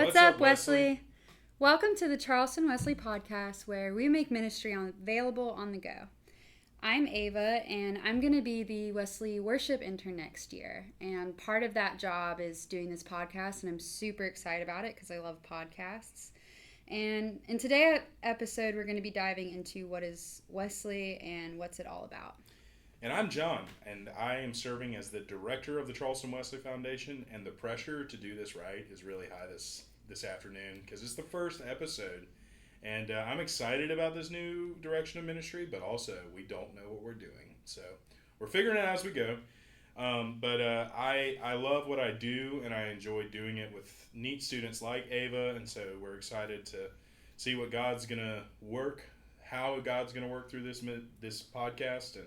What's up, Wesley? Welcome to the Charleston Wesley podcast, where we make ministry available on the go. I'm Ava, and I'm going to be the Wesley worship intern next year. And part of that job is doing this podcast, and I'm super excited about it because I love podcasts. And in today's episode, we're going to be diving into what is Wesley and what's it all about. And I'm John, and I am serving as the director of the Charleston Wesley Foundation, and the pressure to do this right is really high this afternoon because it's the first episode. And I'm excited about this new direction of ministry, but also we don't know what we're doing. So we're figuring it out as we go. But I love what I do, and I enjoy doing it with neat students like Ava, and so we're excited to see what God's going to work, how God's going to work through this podcast, and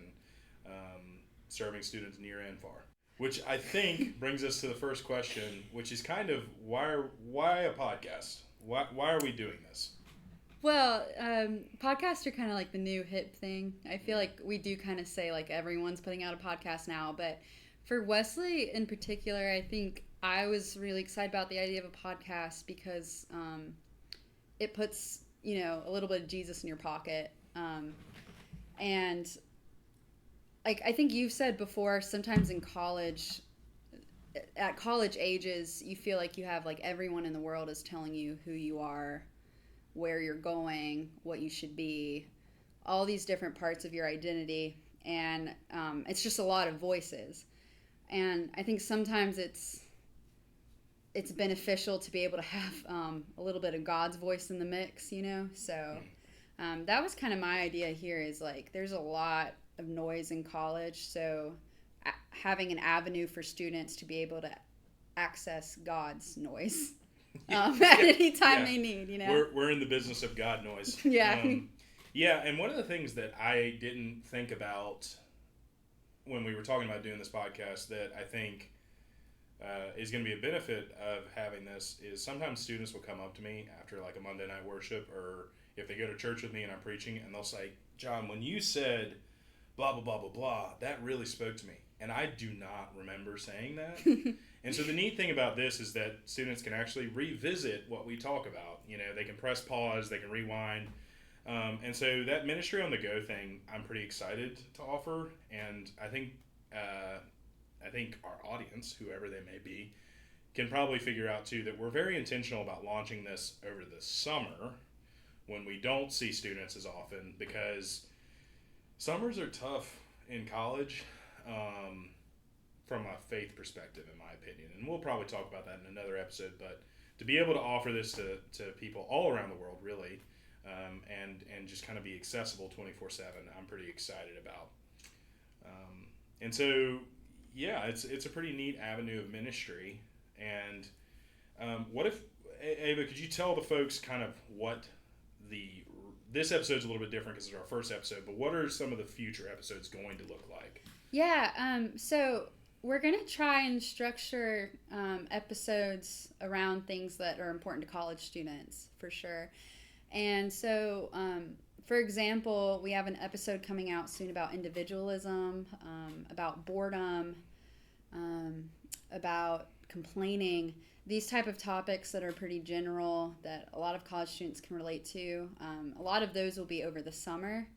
serving students near and far. Which I think brings us to the first question, which is kind of why a podcast? Why are we doing this? Well, podcasts are kind of like the new hip thing. I feel like we do kind of say like everyone's putting out a podcast now, but for Wesley in particular, I think I was really excited about the idea of a podcast because it puts, a little bit of Jesus in your pocket. And like I think you've said before, sometimes in college, at college ages, you feel like you have like everyone in the world is telling you who you are, where you're going, what you should be, all these different parts of your identity. And it's just a lot of voices. And I think sometimes it's beneficial to be able to have a little bit of God's voice in the mix, So that was kind of my idea here is like there's a lot of noise in college. So having an avenue for students to be able to access God's noise at any time they need, We're in the business of God noise. Yeah. And one of the things that I didn't think about when we were talking about doing this podcast that I think is going to be a benefit of having this is sometimes students will come up to me after like a Monday night worship, or if they go to church with me and I'm preaching, and they'll say, John, when you said blah, blah, blah, blah, blah, that really spoke to me. And I do not remember saying that. And so the neat thing about this is that students can actually revisit what we talk about. They can press pause, they can rewind. And so that ministry on the go thing, I'm pretty excited to offer. And I think our audience, whoever they may be, can probably figure out too that we're very intentional about launching this over the summer when we don't see students as often, because summers are tough in college. From a faith perspective, in my opinion. And we'll probably talk about that in another episode, but to be able to offer this to people all around the world, really, and just kind of be accessible 24/7, I'm pretty excited about. And so, yeah, it's a pretty neat avenue of ministry. And what if, Ava, could you tell the folks kind of what this episode's a little bit different because it's our first episode, but what are some of the future episodes going to look like? Yeah, so we're going to try and structure episodes around things that are important to college students, for sure. And so, for example, we have an episode coming out soon about individualism, about boredom, about complaining, these type of topics that are pretty general that a lot of college students can relate to. A lot of those will be over the summer.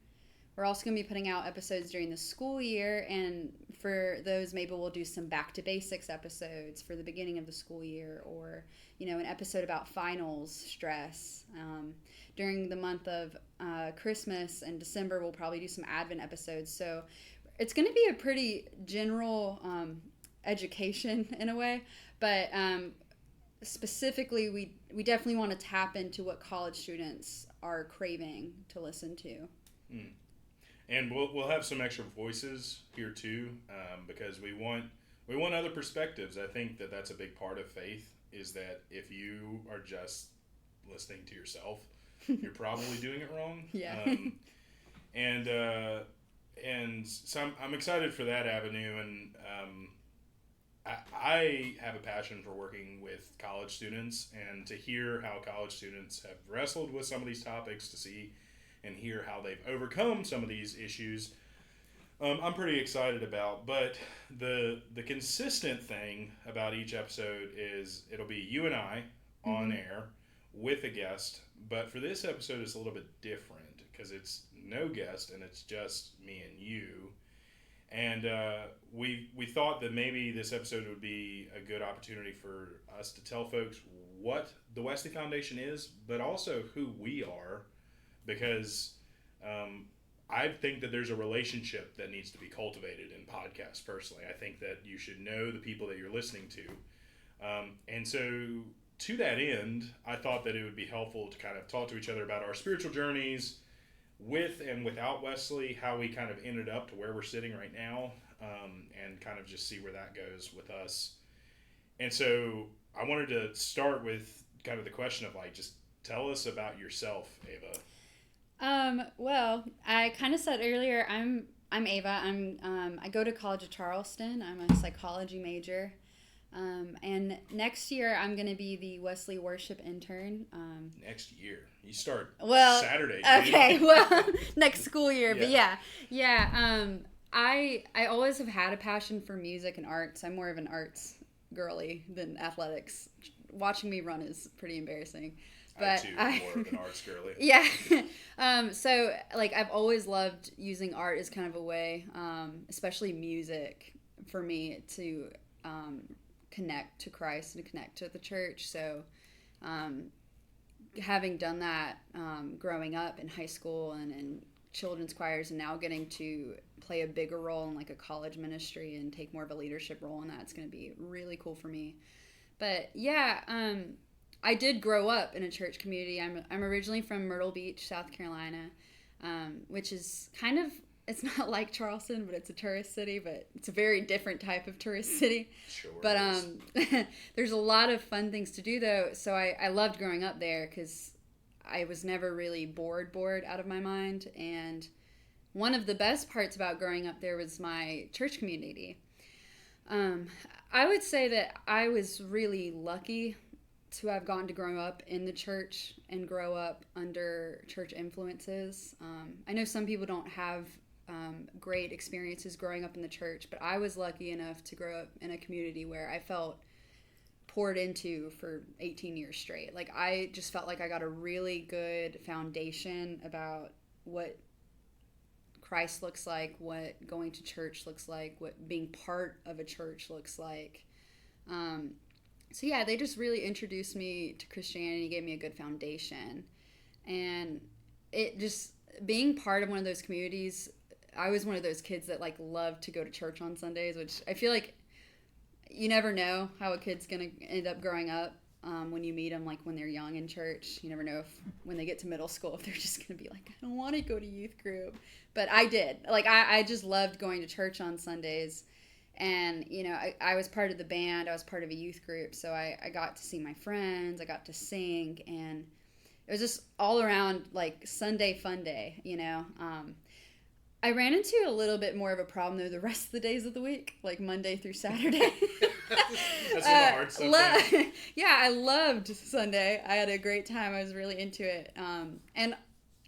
We're also going to be putting out episodes during the school year, and for those, maybe we'll do some back to basics episodes for the beginning of the school year, or, an episode about finals stress. During the month of Christmas and December, we'll probably do some Advent episodes. So it's going to be a pretty general education in a way, but specifically, we definitely want to tap into what college students are craving to listen to. Mm. And we'll have some extra voices here too, because we want other perspectives. I think that's a big part of faith, is that if you are just listening to yourself, you're probably doing it wrong. Yeah. And so I'm excited for that avenue, and I have a passion for working with college students, and to hear how college students have wrestled with some of these topics, to see and hear how they've overcome some of these issues, I'm pretty excited about. But the consistent thing about each episode is it'll be you and I on air with a guest. But for this episode, it's a little bit different because it's no guest and it's just me and you. And we thought that maybe this episode would be a good opportunity for us to tell folks what the Wesley Foundation is, but also who we are, because I think that there's a relationship that needs to be cultivated in podcasts. Personally, I think that you should know the people that you're listening to, and so to that end, I thought that it would be helpful to kind of talk to each other about our spiritual journeys with and without Wesley, how we kind of ended up to where we're sitting right now, and kind of just see where that goes with us. And so I wanted to start with kind of the question of like, just tell us about yourself, Ava. Well, I kind of said earlier, I'm Ava. I go to college at Charleston. I'm a psychology major. And next year I'm going to be the Wesley worship intern. Next year. You start Saturday. Okay, well, next school year. Yeah. But yeah. I always have had a passion for music and arts. I'm more of an arts girly than athletics. Watching me run is pretty embarrassing. But I too, more of an arts girly. Yeah. So, like, I've always loved using art as kind of a way, especially music, for me to connect to Christ and connect to the church. So, having done that growing up in high school and in children's choirs, and now getting to play a bigger role in like a college ministry and take more of a leadership role in that, it's going to be really cool for me. But yeah, I did grow up in a church community. I'm originally from Myrtle Beach, South Carolina, which is kind of, it's not like Charleston, but it's a tourist city, but it's a very different type of tourist city. Sure. But there's a lot of fun things to do though. So I loved growing up there because I was never really bored out of my mind. And one of the best parts about growing up there was my church community. I would say that I was really lucky to have gotten to grow up in the church and grow up under church influences. I know some people don't have great experiences growing up in the church, but I was lucky enough to grow up in a community where I felt poured into for 18 years straight. Like, I just felt like I got a really good foundation about what Christ looks like, what going to church looks like, what being part of a church looks like. So yeah, they just really introduced me to Christianity, gave me a good foundation. And it just, being part of one of those communities, I was one of those kids that like loved to go to church on Sundays, which I feel like you never know how a kid's going to end up growing up when you meet them, like when they're young in church. You never know if when they get to middle school, if they're just going to be like, I don't want to go to youth group. But I did. Like, I just loved going to church on Sundays. And, you know, I was part of the band. I was part of a youth group. So I got to see my friends. I got to sing. And it was just all around, like, Sunday fun day, you know. I ran into a little bit more of a problem, though, the rest of the days of the week, like Monday through Saturday. That's the hard stuff. Yeah, I loved Sunday. I had a great time. I was really into it. And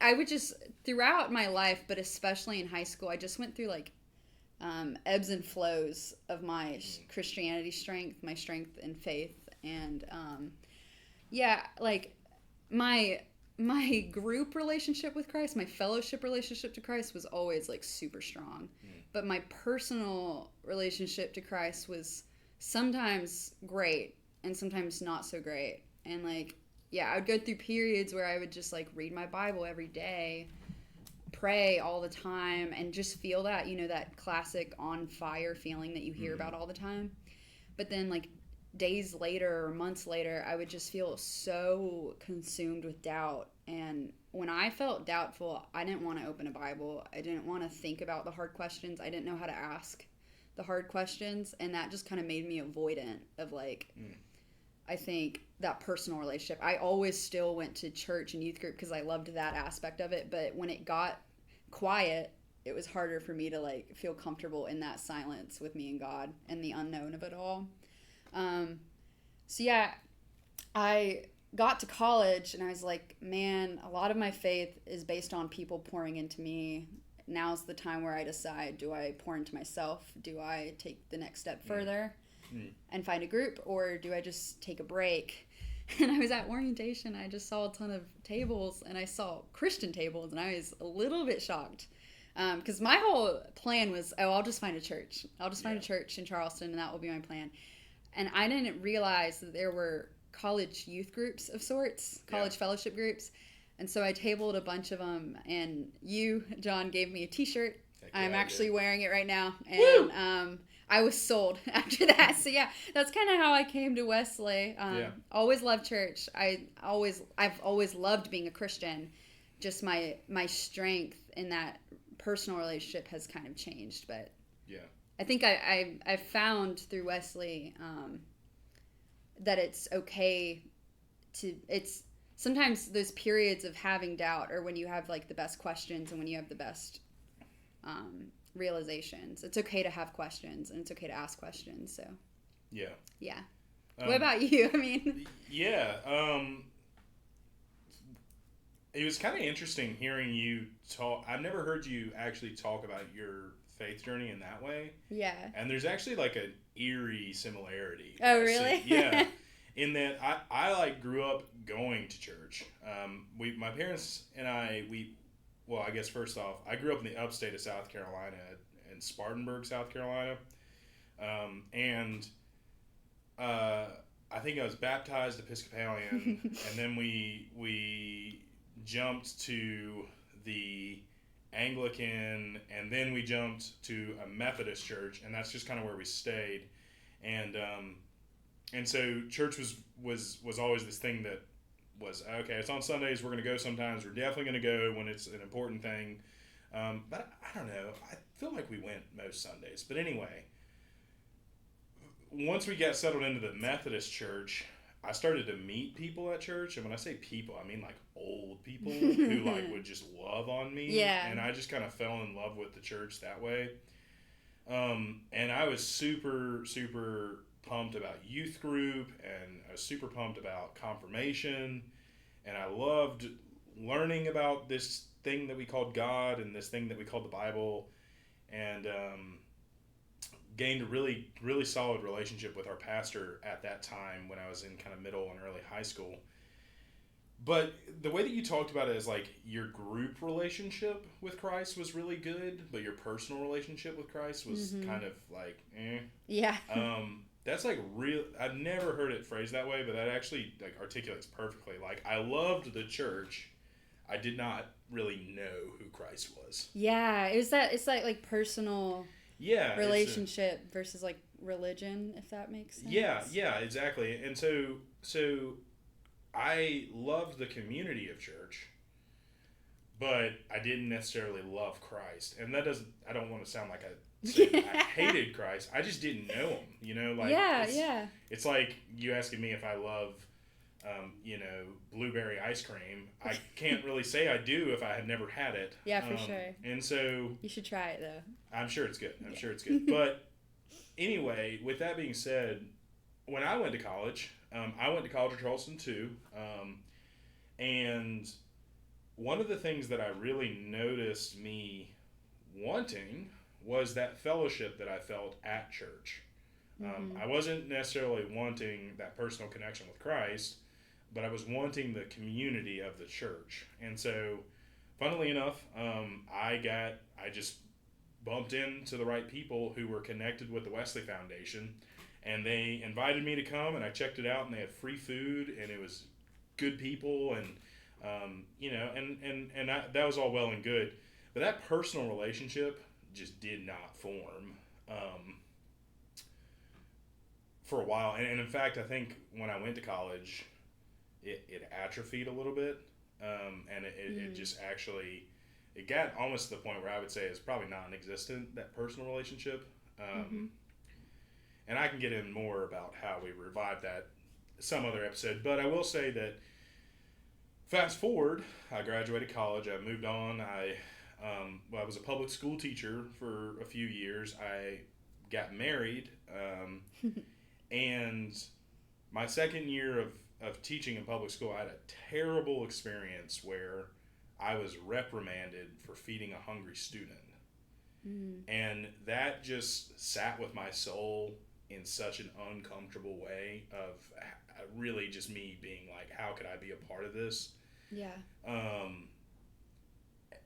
I would just, throughout my life, but especially in high school, I just went through, like, ebbs and flows of my Christianity strength, my strength in faith. And, yeah, like, my group relationship with Christ, my fellowship relationship to Christ was always like super strong. But my personal relationship to Christ was sometimes great and sometimes not so great. And like, yeah, I would go through periods where I would just like read my Bible every day, pray all the time, and just feel that, you know, that classic on fire feeling that you hear about all the time. But then like days later or months later, I would just feel so consumed with doubt. And when I felt doubtful, I didn't want to open a Bible. I didn't want to think about the hard questions. I didn't know how to ask the hard questions. And that just kind of made me avoidant of like, I think that personal relationship. I always still went to church and youth group because I loved that aspect of it. But when it got quiet, it was harder for me to like feel comfortable in that silence with me and God and the unknown of it all. So yeah, I got to college and I was like, man, a lot of my faith is based on people pouring into me. Now's the time where I decide, do I pour into myself? Do I take the next step further and find a group, or do I just take a break? And I was at orientation. I just saw a ton of tables, and I saw Christian tables, and I was a little bit shocked. Because my whole plan was, I'll just find a church. I'll just find a church in Charleston, and that will be my plan. And I didn't realize that there were college youth groups of sorts, college fellowship groups. And so I tabled a bunch of them, and you, John, gave me a T-shirt. I'm actually wearing it right now, and I was sold after that. So yeah, that's kind of how I came to Wesley. Always loved church. I've always loved being a Christian. Just my strength in that personal relationship has kind of changed, but I think I found through Wesley that it's okay to sometimes those periods of having doubt, or when you have like the best questions and when you have the best realizations, it's okay to have questions and it's okay to ask questions. So yeah. What about you? I mean, it was kind of interesting hearing you talk. I've never heard you actually talk about your faith journey in that way. Yeah. And there's actually like an eerie similarity. Oh, really? Yeah. In that I like grew up going to church. My parents and I guess first off, I grew up in the upstate of South Carolina, in Spartanburg, South Carolina. I think I was baptized Episcopalian, and then we jumped to the Anglican, and then we jumped to a Methodist church, and that's just kind of where we stayed. And so church was always this thing that was, okay, it's on Sundays, we're going to go sometimes, we're definitely going to go when it's an important thing. But I don't know, I feel like we went most Sundays. But anyway, once we got settled into the Methodist church, I started to meet people at church. And when I say people, I mean like old people who like would just love on me. Yeah. And I just kind of fell in love with the church that way. And I was super, super pumped about youth group, and I was super pumped about confirmation, and I loved learning about this thing that we called God and this thing that we called the Bible, and gained a really, really solid relationship with our pastor at that time when I was in kind of middle and early high school. But the way that you talked about it is like your group relationship with Christ was really good, but your personal relationship with Christ was kind of like, Yeah. That's like real. I've never heard it phrased that way, but that actually like articulates perfectly. Like, I loved the church. I did not really know who Christ was. Yeah, it's that like personal relationship versus like religion, if that makes sense. Yeah, exactly. And so I loved the community of church, but I didn't necessarily love Christ. And that doesn't, I don't want to sound like I hated Christ. I just didn't know him, you know, like, it's like you asking me if I love, blueberry ice cream. I can't really say I do if I had never had it. Yeah, for sure. And so you should try it though. I'm sure it's good. But anyway, with that being said, when I went to college, I went to college at Charleston too. And one of the things that I really noticed me wanting was that fellowship that I felt at church. I wasn't necessarily wanting that personal connection with Christ, but I was wanting the community of the church. And so, funnily enough, I just bumped into the right people who were connected with the Wesley Foundation, and they invited me to come, and I checked it out, and they had free food, and it was good people, and that was all well and good. But that personal relationship just did not form for a while. And in fact, I think when I went to college, it atrophied a little bit. And it just actually, it got almost to the point where I would say it's probably non-existent, that personal relationship. And I can get in more about how we revived that some other episode. But I will say that fast forward, I graduated college, I moved on, I was a public school teacher for a few years. I got married, and my second year of teaching in public school, I had a terrible experience where I was reprimanded for feeding a hungry student. And that just sat with my soul in such an uncomfortable way of really just me being like, how could I be a part of this? Yeah.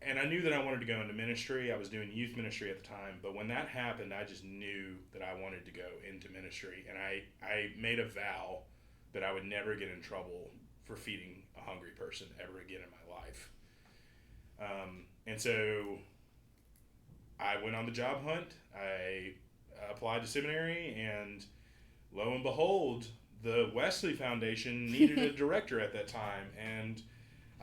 And I knew that I wanted to go into ministry. I was doing youth ministry at the time, but when that happened, I just knew that I wanted to go into ministry, and I made a vow that I would never get in trouble for feeding a hungry person ever again in my life. And so I went on the job hunt. I applied to seminary, and lo and behold, the Wesley Foundation needed a director at that time, and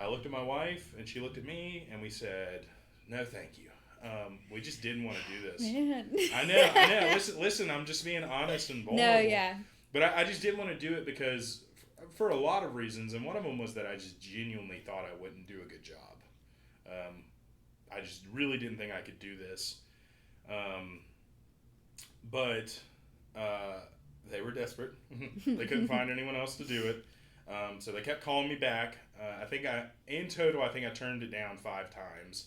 I looked at my wife, and she looked at me, and we said, no, thank you. We just didn't want to do this. Man. I know. Listen, I'm just being honest and vulnerable. No, yeah. But I just didn't want to do it because, for a lot of reasons, and one of them was that I just genuinely thought I wouldn't do a good job. I just really didn't think I could do this. But they were desperate. They couldn't find anyone else to do it. So they kept calling me back. In total, I think I turned it down 5 times.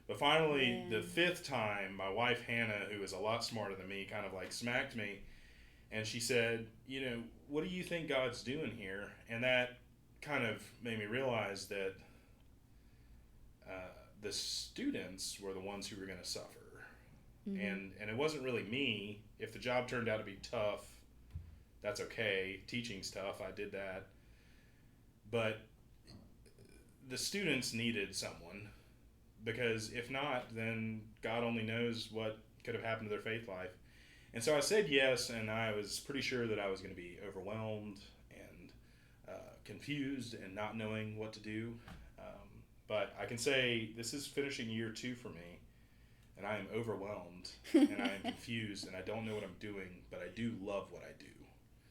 But finally, the 5th time, my wife, Hannah, who is a lot smarter than me, kind of like smacked me. And she said, what do you think God's doing here? And that kind of made me realize that the students were the ones who were going to suffer. Mm-hmm. And it wasn't really me. If the job turned out to be tough, that's okay. Teaching's tough. I did that. But the students needed someone, because if not, then God only knows what could have happened to their faith life. And so I said yes, and I was pretty sure that I was going to be overwhelmed and confused and not knowing what to do. But I can say this is finishing year 2 for me, and I am overwhelmed, and I am confused, and I don't know what I'm doing, but I do love what I do.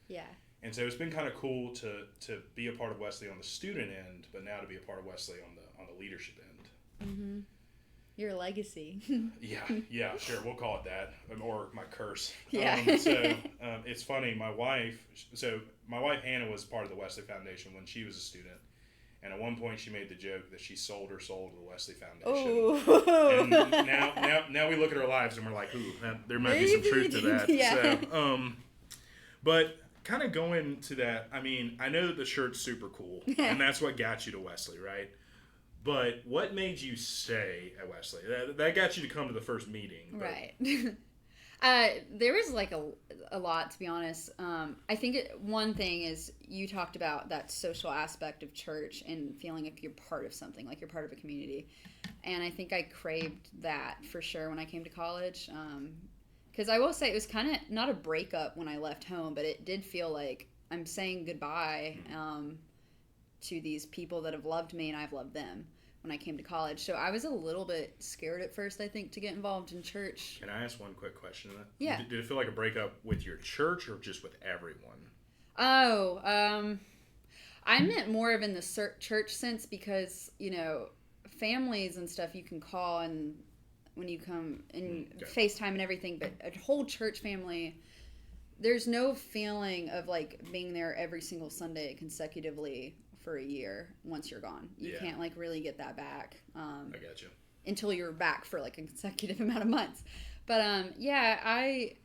Yeah. And so it's been kind of cool to be a part of Wesley on the student end, but now to be a part of Wesley on the leadership end. Mm-hmm. Your legacy. Yeah, sure, we'll call it that, or my curse. Yeah. It's funny. My wife Hannah was part of the Wesley Foundation when she was a student, and at one point she made the joke that she sold her soul to the Wesley Foundation. Oh. And now we look at our lives and we're like, ooh, there might be some truth to that. Yeah. So, but kind of going to that, I mean, I know that the shirt's super cool, and that's what got you to Wesley, right? But what made you stay at Wesley? That got you to come to the first meeting. But... Right. There was like a lot, to be honest. I think one thing is you talked about that social aspect of church and feeling like you're part of something, like you're part of a community. And I think I craved that for sure when I came to college. Because I will say it was kind of not a breakup when I left home, but it did feel like I'm saying goodbye to these people that have loved me and I've loved them when I came to college. So I was a little bit scared at first, I think, to get involved in church. Can I ask one quick question? Yeah. Did it feel like a breakup with your church or just with everyone? Oh, I meant more of in the church sense because, families and stuff you can call and when you come and FaceTime and everything, but a whole church family, there's no feeling of like being there every single Sunday consecutively for a year once you're gone. You can't like really get that back. I got you. Until you're back for like a consecutive amount of months. But I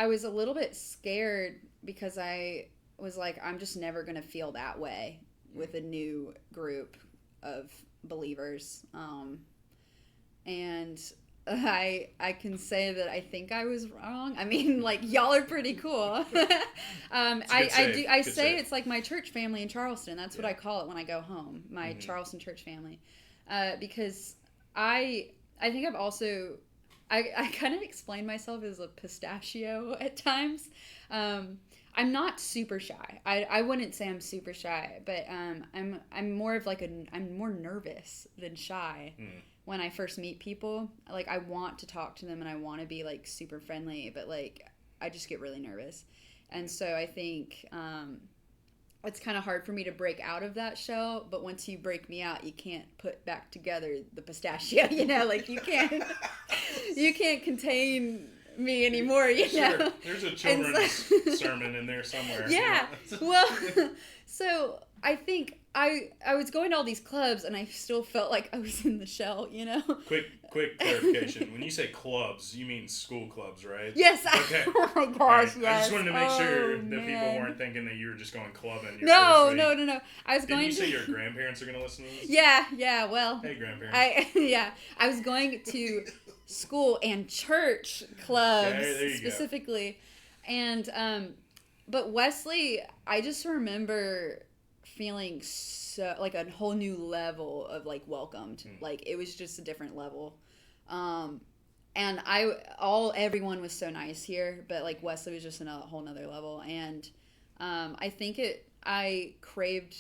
was a little bit scared because I was like, I'm just never going to feel that way with a new group of believers. And I can say that I think I was wrong. I mean, like, y'all are pretty cool. I say it's like my church family in Charleston. That's what I call it when I go home. My Charleston church family. Because I think I've also, I kind of explain myself as a pistachio at times. I'm not super shy. I wouldn't say I'm super shy, but I'm more of like I'm more nervous than shy. When I first meet people. Like, I want to talk to them and I want to be like super friendly, but like I just get really nervous. And so I think it's kind of hard for me to break out of that shell, but once you break me out, you can't put back together the pistachio, like you can't contain me anymore, know. There's a children's sermon in there somewhere. Yeah. Well, so I think I was going to all these clubs and I still felt like I was in the shell, you know? Quick clarification. When you say clubs, you mean school clubs, right? Yes. Okay. Oh my Right. gosh, I yes. just wanted to make sure that people Man. weren't thinking that you were just going clubbing your No, first week. no. I was Didn't going you say to your grandparents are going to listen to this? Yeah, well. Hey, grandparents. I was going to school and church clubs Okay, there you go. specifically. And but Wesley, I just remember feeling so like a whole new level of like welcomed. Like it was just a different level. And everyone was so nice here, but like Wesley was just in a whole nother level. And I craved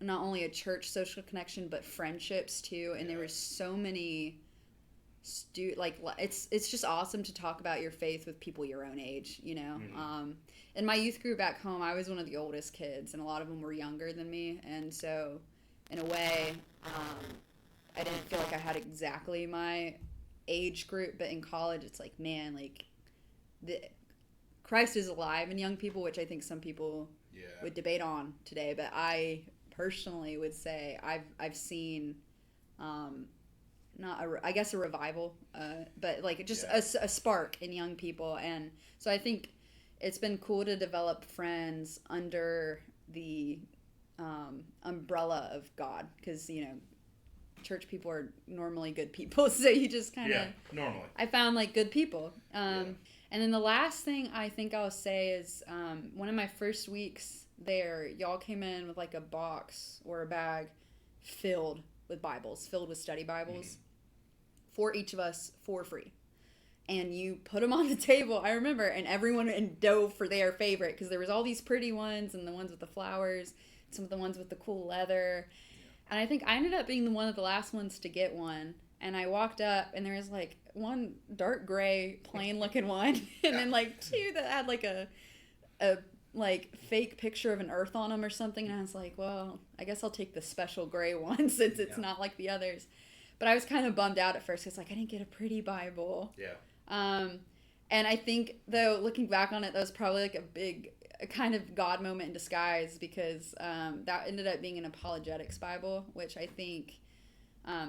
not only a church social connection but friendships too. And there were so many it's just awesome to talk about your faith with people your own age, you know. In my youth group back home, I was one of the oldest kids, and a lot of them were younger than me, and so in a way, I didn't feel like I had exactly my age group. But in college, it's like, man, like Christ is alive in young people, which I think some people would debate on today, but I personally would say I've seen I guess a revival, but like just a spark in young people. And so I think it's been cool to develop friends under the umbrella of God, because you know church people are normally good people, so you just kind of normally I found like good people. And then the last thing I think I'll say is one of my first weeks there, y'all came in with like a box or a bag filled with study Bibles for each of us for free. And you put them on the table, I remember, and everyone dove for their favorite, because there was all these pretty ones and the ones with the flowers, some of the ones with the cool leather. And I think I ended up being one of the last ones to get one. And I walked up and there was like one dark gray plain looking one and then like two that had like a like fake picture of an earth on them or something. And I was like, well, I guess I'll take the special gray one since it's not like the others. But I was kind of bummed out at first because like I didn't get a pretty Bible. And I think though, looking back on it, that was probably like a kind of God moment in disguise, because that ended up being an apologetics Bible, which I think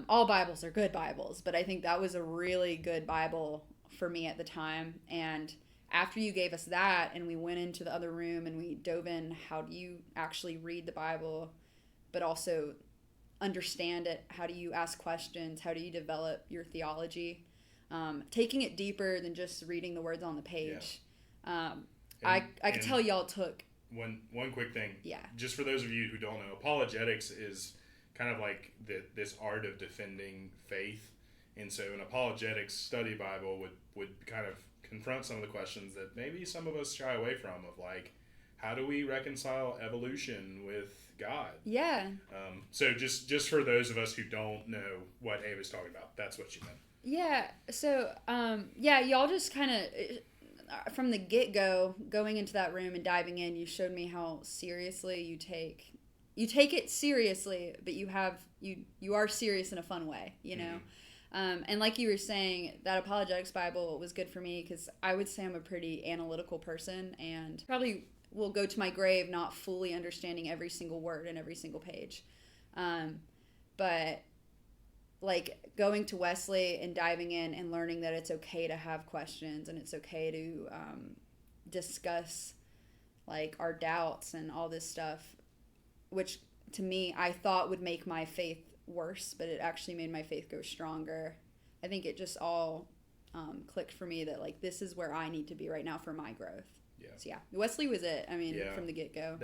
all Bibles are good Bibles, but I think that was a really good Bible for me at the time. And after you gave us that and we went into the other room and we dove in, how do you actually read the Bible, but also understand it? How do you ask questions? How do you develop your theology? Taking it deeper than just reading the words on the page. I could tell y'all took... One quick thing. Yeah. Just for those of you who don't know, apologetics is kind of like this art of defending faith. And so an apologetics study Bible would kind of confront some of the questions that maybe some of us shy away from, of like, how do we reconcile evolution with God? Yeah. So just for those of us who don't know what Abe was talking about, that's what she meant. Yeah. So, y'all just kind of, from the get-go, going into that room and diving in, you showed me how seriously you take it seriously, but you are serious in a fun way, you know? And like you were saying, that apologetics Bible was good for me because I would say I'm a pretty analytical person and probably will go to my grave not fully understanding every single word and every single page. But like going to Wesley and diving in and learning that it's okay to have questions and it's okay to discuss like our doubts and all this stuff, which to me I thought would make my faith worse, but it actually made my faith go stronger. I think it just all clicked for me that like this is where I need to be right now for my growth. So Wesley was it. I mean, from the get-go.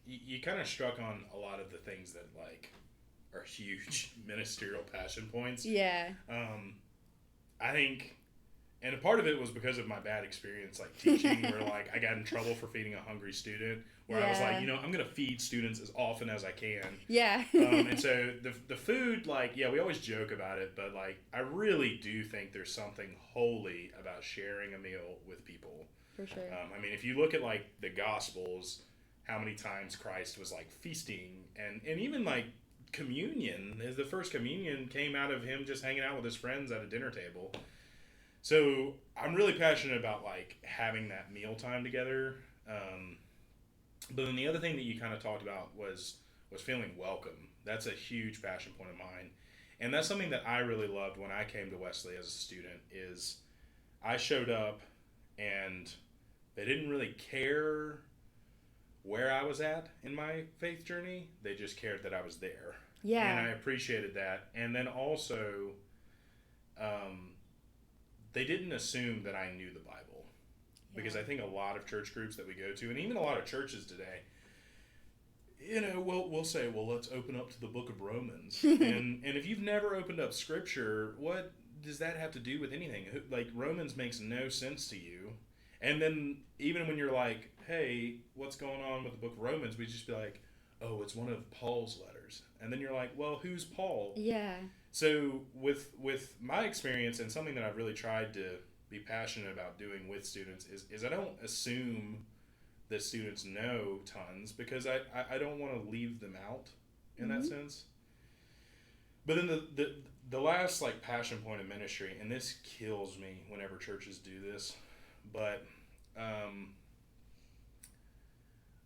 You kind of struck on a lot of the things that like are huge ministerial passion points. I think, and a part of it was because of my bad experience like teaching, where like I got in trouble for feeding a hungry student, where I was like, I'm gonna feed students as often as I can. And so the food, like, we always joke about it, but like I really do think there's something holy about sharing a meal with people. For sure. I mean, if you look at like the Gospels, how many times Christ was like feasting, and even like communion, the first communion came out of him just hanging out with his friends at a dinner table. So I'm really passionate about like having that meal time together. But then the other thing that you kind of talked about was was feeling welcome. That's a huge passion point of mine. And that's something that I really loved when I came to Wesley as a student is I showed up and they didn't really care where I was at in my faith journey. They just cared that I was there. Yeah. And I appreciated that. And then also, they didn't assume that I knew the Bible. Yeah. Because I think a lot of church groups that we go to, and even a lot of churches today, we'll say, well, let's open up to the book of Romans. and if you've never opened up Scripture, what does that have to do with anything? Like, Romans makes no sense to you. And then even when you're like, hey, what's going on with the book of Romans? We just be like, oh, it's one of Paul's letters. And then you're like, well, who's Paul? Yeah. So with my experience and something that I've really tried to be passionate about doing with students is I don't assume that students know tons because I don't want to leave them out in that sense. But then the last like passion point of ministry, and this kills me whenever churches do this, but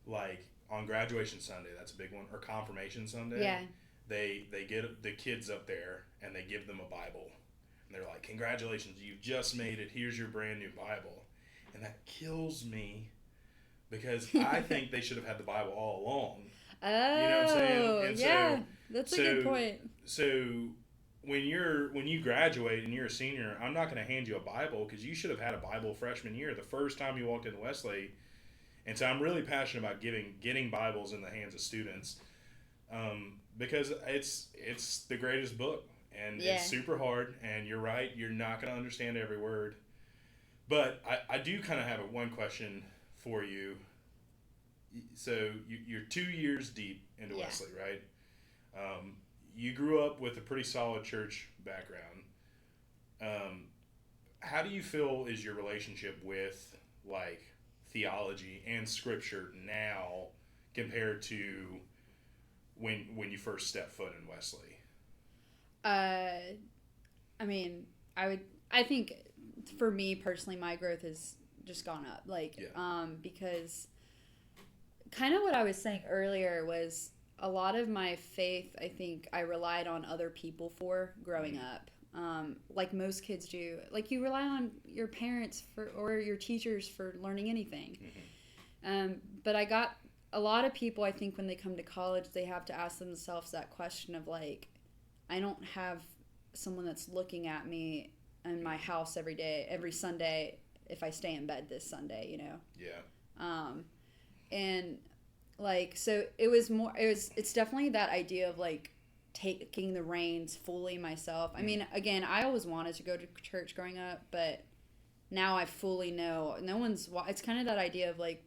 like on graduation Sunday, that's a big one, or confirmation Sunday. Yeah. They get the kids up there and they give them a Bible. And they're like, congratulations, you've just made it. Here's your brand new Bible. And that kills me because I think they should have had the Bible all along. Oh, you know what I'm saying? And yeah, that's a good point. So when you graduate and you're a senior, I'm not going to hand you a Bible because you should have had a Bible freshman year, the first time you walked into Wesley. And so I'm really passionate about getting Bibles in the hands of students. Because it's the greatest book, and it's super hard, and you're right, you're not going to understand every word. But I do kind of have one question for you. So you're 2 years deep into Wesley, right? You grew up with a pretty solid church background. How do you feel is your relationship with, like, theology and Scripture now compared to when you first stepped foot in Wesley? I mean, I think for me personally, my growth has just gone up. Because kind of what I was saying earlier was a lot of my faith, I think I relied on other people for growing up. Like most kids do. Like you rely on your parents or your teachers for learning anything. But I got a lot of people, I think when they come to college, they have to ask themselves that question of like, I don't have someone that's looking at me in my house every day, every Sunday, if I stay in bed this Sunday, you know? Yeah. And like, so it's definitely that idea of like taking the reins fully myself. I mean, again, I always wanted to go to church growing up, but now I fully know it's kind of that idea of like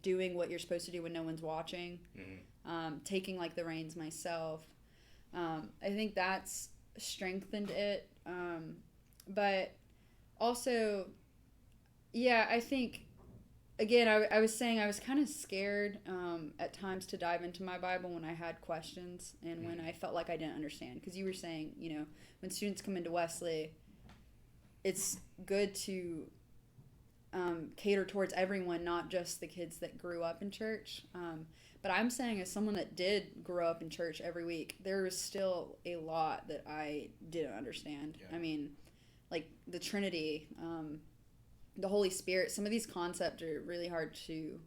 doing what you're supposed to do when no one's watching, taking like the reins myself. I think that's strengthened it. But also, yeah, I think, again, I was saying I was kind of scared at times to dive into my Bible when I had questions and when I felt like I didn't understand. Because you were saying, you know, when students come into Wesley, it's good to cater towards everyone, not just the kids that grew up in church. But I'm saying as someone that did grow up in church every week, there was still a lot that I didn't understand. Yeah. I mean, like the Trinity, the Holy Spirit, some of these concepts are really hard to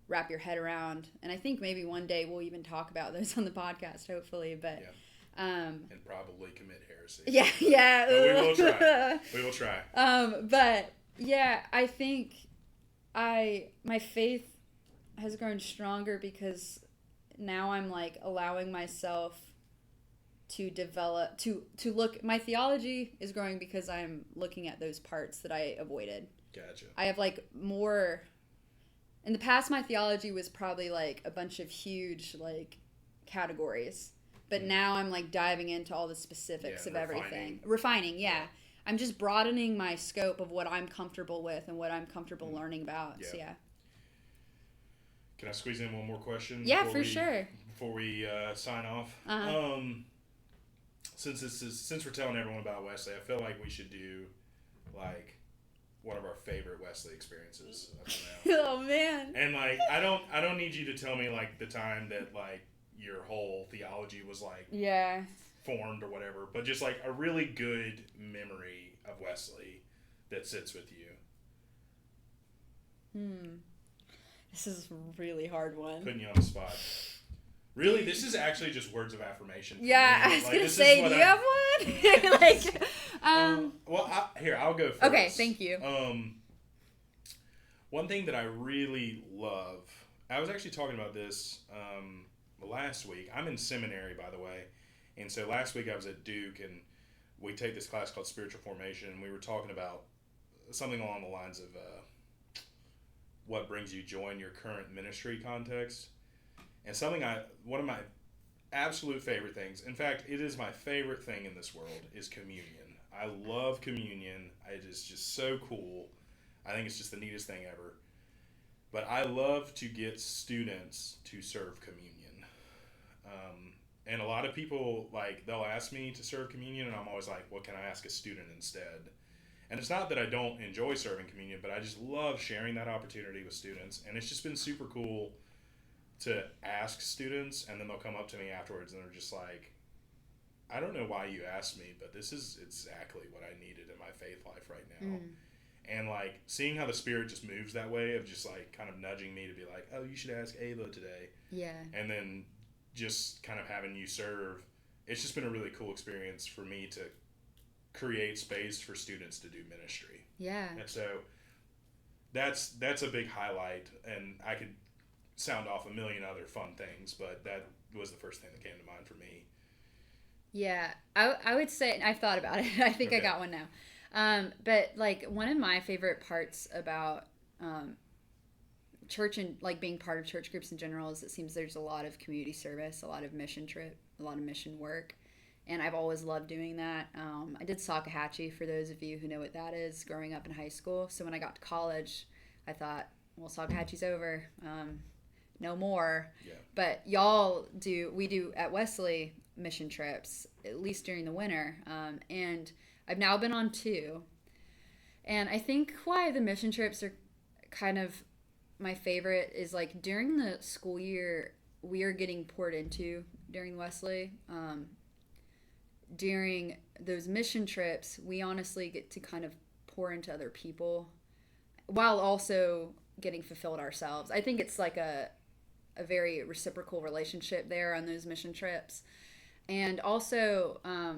wrap your head around. And I think maybe one day we'll even talk about those on the podcast, hopefully. But and probably commit heresy. Yeah. But we will try. We will try. But yeah, I think my faith has grown stronger because now I'm like allowing myself to develop, to look, my theology is growing because I'm looking at those parts that I avoided. Gotcha. I have like more, in the past my theology was probably like a bunch of huge like categories, but now I'm like diving into all the specifics of everything. Refining, yeah. I'm just broadening my scope of what I'm comfortable with and what I'm comfortable learning about. Yeah. So yeah. Can I squeeze in one more question? Yeah, for sure. Before we sign off, since we're telling everyone about Wesley, I feel like we should do like one of our favorite Wesley experiences up to now. Oh man! And like, I don't need you to tell me like the time that like your whole theology was like Yeah. formed or whatever, but just like a really good memory of Wesley that sits with you. This is a really hard one. Putting you on the spot. Really, this is actually just words of affirmation. Yeah, me. I was like, gonna say, do you have one? Like, well, here, I'll go first. Okay, thank you. One thing that I really love, I was actually talking about this last week. I'm in seminary, by the way, and so last week I was at Duke, and we take this class called Spiritual Formation, and we were talking about something along the lines of what brings you joy in your current ministry context. And one of my absolute favorite things, in fact, it is my favorite thing in this world, is communion. I love communion. It is just so cool. I think it's just the neatest thing ever. But I love to get students to serve communion. And a lot of people, like, they'll ask me to serve communion, and I'm always like, well, can I ask a student instead? And it's not that I don't enjoy serving communion, but I just love sharing that opportunity with students. And it's just been super cool to ask students, and then they'll come up to me afterwards and they're just like, I don't know why you asked me, but this is exactly what I needed in my faith life right now. And like seeing how the Spirit just moves that way of just like kind of nudging me to be like, oh, you should ask Ava today. Yeah. And then just kind of having you serve, it's just been a really cool experience for me to create space for students to do ministry. Yeah. And so that's a big highlight, and I could sound off a million other fun things, but that was the first thing that came to mind for me. Yeah, I would say, and I've thought about it. I think I got one now. But like one of my favorite parts about church and like being part of church groups in general is it seems there's a lot of community service, a lot of mission trip, a lot of mission work. And I've always loved doing that. I did Salkehatchie, for those of you who know what that is, growing up in high school. So when I got to college, I thought, well, Salkehatchie's over. No more. Yeah. But we do at Wesley mission trips, at least during the winter. And I've now been on 2. And I think why the mission trips are kind of my favorite is like during the school year, we are getting poured into during Wesley. During those mission trips, we honestly get to kind of pour into other people while also getting fulfilled ourselves. I think it's like a very reciprocal relationship there on those mission trips. And also, I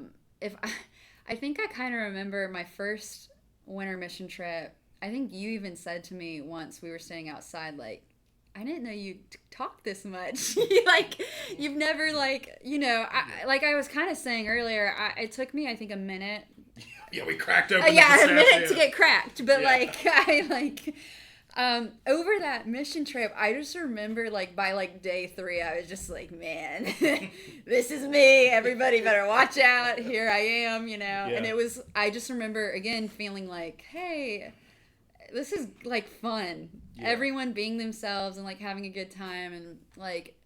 think I kind of remember my first winter mission trip. I think you even said to me once, we were staying outside, like, I didn't know you talk this much. Like, you've never, like, you know, like I was kind of saying earlier, it took me, I think, a minute. Yeah, we cracked open. Yeah, a minute to get cracked. But, over that mission trip, I just remember, like, by, like, day 3, I was just like, man, this is me. Everybody better watch out. Here I am, you know. Yeah. And I just remember, again, feeling like, hey, this is, like, fun. Yeah. Everyone being themselves and, like, having a good time and, like,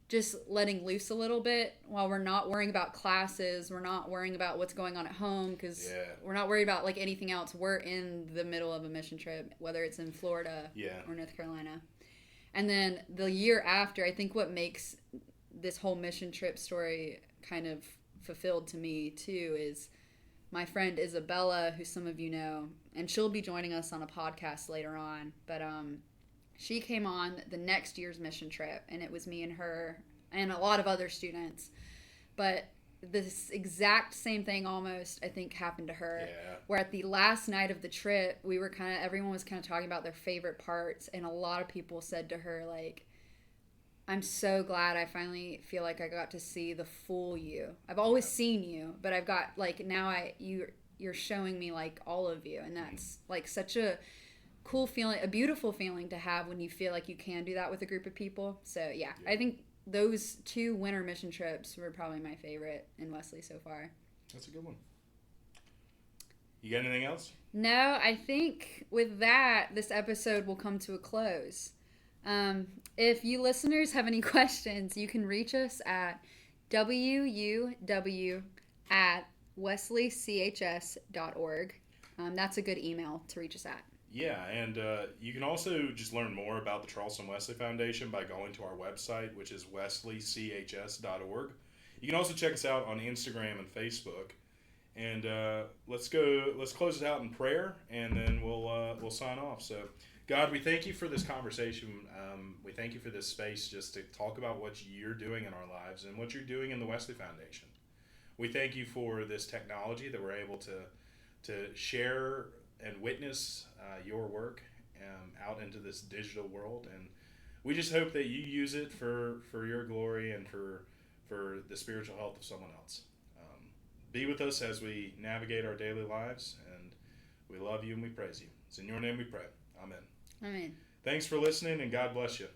just letting loose a little bit while we're not worrying about classes. We're not worrying about what's going on at home because we're not worried about, like, anything else. We're in the middle of a mission trip, whether it's in Florida or North Carolina. And then the year after, I think what makes this whole mission trip story kind of fulfilled to me, too, is my friend Isabella, who some of you know, and she'll be joining us on a podcast later on, but she came on the next year's mission trip, and it was me and her and a lot of other students. But this exact same thing almost, I think, happened to her. Yeah. Where at the last night of the trip, everyone was kind of talking about their favorite parts, and a lot of people said to her, like, I'm so glad I finally feel like I got to see the full you. I've always seen you, but I've got, like, now you're showing me, like, all of you. And that's, like, such a cool feeling, a beautiful feeling to have when you feel like you can do that with a group of people. So, yeah. I think those 2 winter mission trips were probably my favorite in Wesley so far. That's a good one. You got anything else? No, I think with that, this episode will come to a close. If you listeners have any questions, you can reach us at wuw@wesleychs.org. That's a good email to reach us at. Yeah, and you can also just learn more about the Charleston Wesley Foundation by going to our website, which is wesleychs.org. You can also check us out on Instagram and Facebook. And let's go. Let's close it out in prayer, and then we'll sign off. So, God, we thank you for this conversation. We thank you for this space just to talk about what you're doing in our lives and what you're doing in the Wesley Foundation. We thank you for this technology that we're able to share and witness your work out into this digital world, and we just hope that you use it for your glory and for the spiritual health of someone else. Be with us as we navigate our daily lives, and we love you and we praise you. It's in your name we pray. Amen. Amen. Thanks for listening, and God bless you.